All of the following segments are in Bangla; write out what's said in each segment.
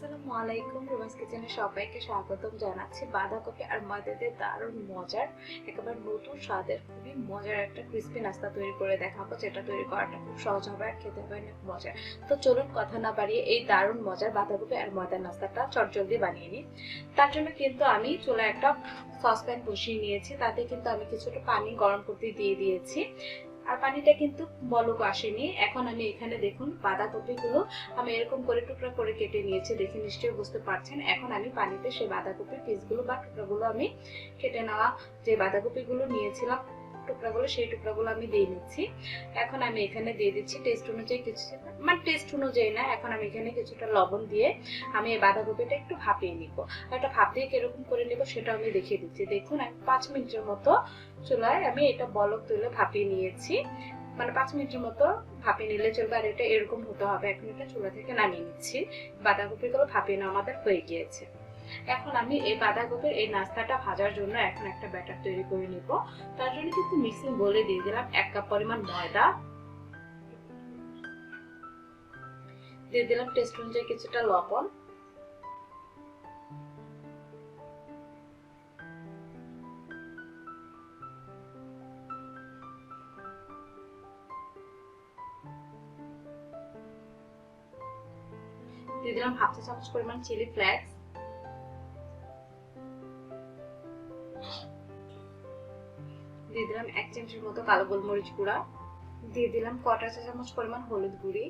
আসসালামু আলাইকুম। রুমাস কিচেনে সবাইকে স্বাগতম জানাচ্ছি। বাঁধাকপি আর ময়দা দিয়ে দারুণ মজার, একেবারে নতুন স্বাদের খুবই মজার একটা ক্রিস্পি নাস্তা তৈরি করে দেখাবো, যেটা তৈরি করাটা খুব সহজ হবে আর খেতে হবে অনেক মজার। তো চলুন কথা না বাড়িয়ে এই দারুণ মজার বাঁধাকপি আর ময়দার নাস্তাটা চটজলদি বানিয়ে নিই। তার জন্য কিন্তু আমি চুলায় একটা সসপ্যান বসিয়ে নিয়েছি, তাতে কিন্তু আমি কিছুটা পানি গরম করতে দিয়ে দিয়েছি। আর পানিটা কিন্তু বলক আসেনি। এখন আমি এখানে দেখুন বাঁধাকপিগুলো আমি এরকম করে টুকরা করে কেটে নিয়েছি, দেখে নিশ্চয়ই বুঝতে পারছেন। এখন আমি পানিতে সেই বাঁধাকপির পিসগুলো বা টুকরাগুলো আমি কেটে নেওয়া যে বাঁধাকপিগুলো নিয়েছিলাম টুকরাগুলো, সেই টুকরাগুলো আমি দিয়ে নিচ্ছি। এখন আমি এখানে দিয়ে দিচ্ছি টেস্ট অনুযায়ী কিছু, মানে টেস্ট অনুযায়ী না, এখন আমি এখানে কিছুটা লবণ দিয়ে আমি এই বাঁধাকপিটা একটু ভাপিয়ে নিব। আর এটা ভাপ দিয়ে কিরকম করে নেব সেটা আমি দেখিয়ে দিচ্ছি। দেখুন আমি 5 মিনিটের মতো চুলায় আমি এটা বলক তুলে ভাপিয়ে নিয়েছি, মানে 5 মিনিটের মতো ভাপিয়ে নিলে চলবে। আর এটা এরকম হতে হবে। এখন এটা চুলা থেকে নামিয়ে নিচ্ছি। বাঁধাকপিগুলো ভাপিয়ে নেওয়া আমাদের হয়ে গিয়েছে। এখন আমি এই বাঁধাকপির এই নাস্তাটা ভাজার জন্য এখন একটা ব্যাটার তৈরি করে নিব। তার জন্য কিন্তু মিক্সিং বোলে দিয়ে দিলাম 1 কাপ পরিমাণ ময়দা, দিয়ে দিলাম টেস্ট অনুযায়ী কিছুটা লবণ, দিয়ে দিলাম হাফ চা চামচ পরিমাণ চিলি ফ্লেক্স, দিয়ে দিলাম 1 চামচের মতো কালো গোলমরিচ গুঁড়া, দিয়ে দিলাম 1/4 চা চামচ পরিমাণ হলুদ গুঁড়ি,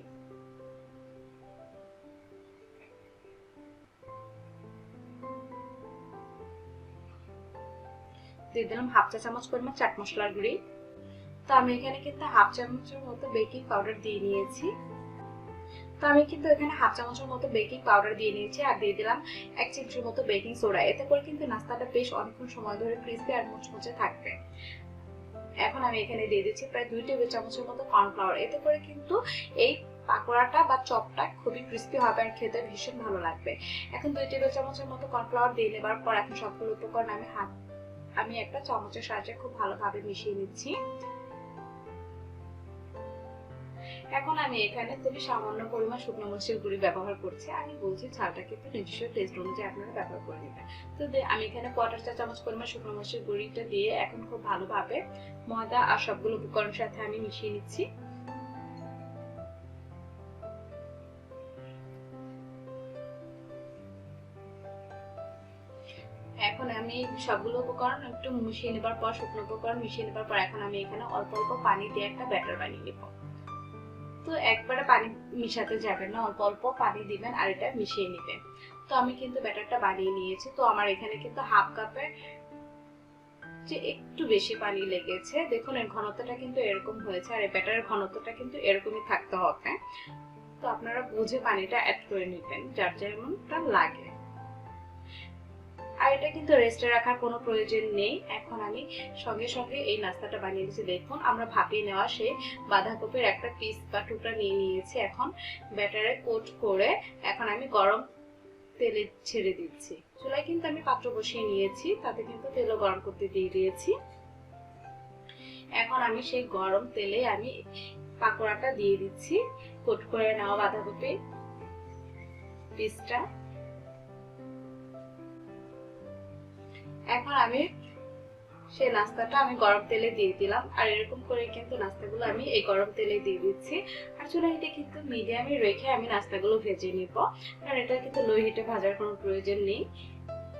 দিয়ে দিলাম হাফ চা চামচ পরিমাণ চাট মশলার গুঁড়ি। তো আমি এখানে কিন্তু হাফ চামচের মতো বেকিং পাউডার দিয়ে নিয়েছি। আর দিয়ে দিলাম 1 চিমটির মতো বেকিং সোডা। এতে করে কিন্তু নাস্তাটা বেশ অনেকক্ষণ সময় ধরে ক্রিস্পি আর মুচমুচে থাকবে। এখন আমি এখানে দিয়ে দিচ্ছি প্রায় 2 টেবিল চামচের মতো কর্নফ্লাওয়ার। এতে করে কিন্তু এই পাকোড়াটা বা চপটা খুবই ক্রিস্পি হবে আর খেতে ভীষণ ভালো লাগবে। এখন 2 টেবিল চামচের মতো কর্নফ্লাওয়ার দিয়ে নেবার পর এখন সবগুলো উপকরণ আমি একটা চামচের সাহায্যে খুব ভালোভাবে মিশিয়ে নিচ্ছি। এখন আমি এখানে খুবই সামান্য পরিমাণ শুকনো মরিচের গুঁড়ি ব্যবহার করছি। আমি বলছি ঝালটা কিন্তু নিজস্ব টেস্ট অনুযায়ী আপনারা ব্যবহার করে নেবেন। তো আমি এখানে 1/4 চা চামচ পরিমাণ শুকনো মরিচের গুঁড়িটা দিয়ে এখন খুব ভালোভাবে ময়দা আর সবগুলো উপকরণের সাথে আমি মিশিয়ে নিচ্ছি। এখন আমি সবগুলো উপকরণ একটু মিশিয়ে নেবার পর, শুকনো উপকরণ মিশিয়ে নেবার পর এখন আমি এখানে অল্প অল্প পানি দিয়ে একটা ব্যাটার বানিয়ে নেব। তো একবারে পানি মিশাতে যাবেন না, অল্প অল্প পানি দিবেন আর এটা মিশিয়ে নেবেন। তো আমি কিন্তু ব্যাটারটা বানিয়ে নিয়েছি। তো আমার এখানে কিন্তু হাফ কাপের যে একটু বেশি পানি লেগেছে। দেখুন এর ঘনত্বটা কিন্তু এরকম হয়েছে আর এই ব্যাটারের ঘনত্বটা কিন্তু এরকমই থাকতে হবে। তো আপনারা বুঝে পানিটা অ্যাড করে নেবেন যার যেমনটা লাগে। আর এটা কিন্তু রেস্টে রাখার কোনো প্রয়োজন নেই। এখন আমি সঙ্গে সঙ্গে এই নাস্তাটা বানিয়ে নিয়েছি। দেখুন আমরা ভাপিয়ে নেওয়া সেই বাঁধাকপির একটা পিস বা টুকরা নিয়ে নিয়েছি। এখন ব্যাটারে কোট করে এখন আমি গরম তেলে ছেড়ে দিচ্ছি। চুলায় কিন্তু আমি পাত্র বসিয়ে নিয়েছি, তাতে কিন্তু তেলও গরম করতে দিয়ে দিয়েছি। এখন আমি সেই গরম তেলে আমি পাকোড়াটা দিয়ে দিচ্ছি, কোট করে নেওয়া বাঁধাকপির পিসটা। এখন আমি সেই নাস্তাটা আমি গরম তেলে দিয়ে দিলাম। আর এরকম করে কিন্তু নাস্তাগুলো আমি এই গরম তেলে দিয়ে দিচ্ছি। আর চুলা হিটে কিন্তু মিডিয়ামে রেখে আমি নাস্তাগুলো ভেজে নিব, কারণ এটা কিন্তু লো হিটে ভাজার কোনো প্রয়োজন নেই।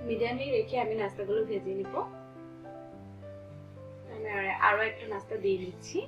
মিডিয়ামে রেখে আমি নাস্তাগুলো ভেজে নিব। আমি আরো একটা নাস্তা দিয়ে নিচ্ছি।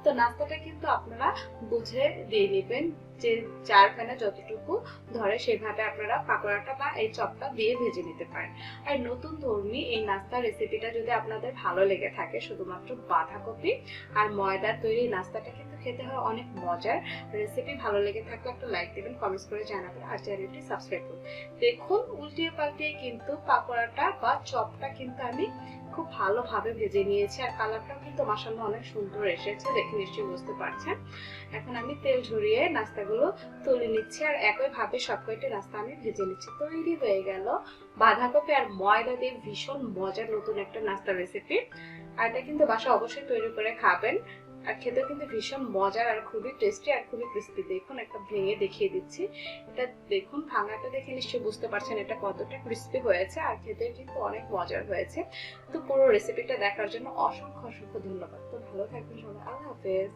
তো নাস্তাটা কিন্তু আপনারা বুঝে দিয়ে নেবেন, যে যার প্যানে যতটুকু ধরে সেভাবে আপনারা পাকোড়াটা বা এই চপটা দিয়ে ভেজে নিতে পারেন। আর নতুন ধর্মী এই নাস্তার রেসিপিটা যদি আপনাদের ভালো লেগে থাকে, শুধুমাত্র বাঁধাকপি আর ময়দার তৈরি নাস্তাটা কিন্তু খেতে হয় অনেক মজার। রেসিপি ভালো লেগে থাকলে একটা লাইক দিবেন, কমেন্টস করে জানাবেন আর চ্যানেলটি সাবস্ক্রাইব করুন। দেখুন উল্টিয়ে পাল্টিয়ে কিন্তু পাকোড়াটা বা চপটা কিন্তু আমি খুব ভালোভাবে ভেজে নিয়েছি আর কালারটাও কিন্তু মাশাআল্লাহ অনেক সুন্দর এসেছে, দেখে নিশ্চয়ই বুঝতে পারছেন। এখন আমি তেল ঝরিয়ে নাস্তাগুলো তুলে নিচ্ছি আর একইভাবে সবকটি নাস্তা আমি ভেজে নিচ্ছি। তৈরি হয়ে গেল বাঁধাকপি আর ময়দা দিয়ে ভীষণ মজার নতুন একটা নাস্তা রেসিপি। আর এটা কিন্তু বাসা অবশ্যই তৈরি করে খাবেন আর খেতে কিন্তু ভীষণ মজার আর খুবই টেস্টি আর খুবই ক্রিস্পি। দেখুন একটা ভেঙে দেখিয়ে দিচ্ছি, এটা দেখুন ভাঙাটা দেখে নিশ্চয়ই বুঝতে পারছেন এটা কতটা ক্রিস্পি হয়েছে আর খেতে কিন্তু অনেক মজার হয়েছে। তো পুরো রেসিপিটা দেখার জন্য অসংখ্য অসংখ্য ধন্যবাদ। তো ভালো থাকবেন সবাই, আল্লাহ হাফেজ।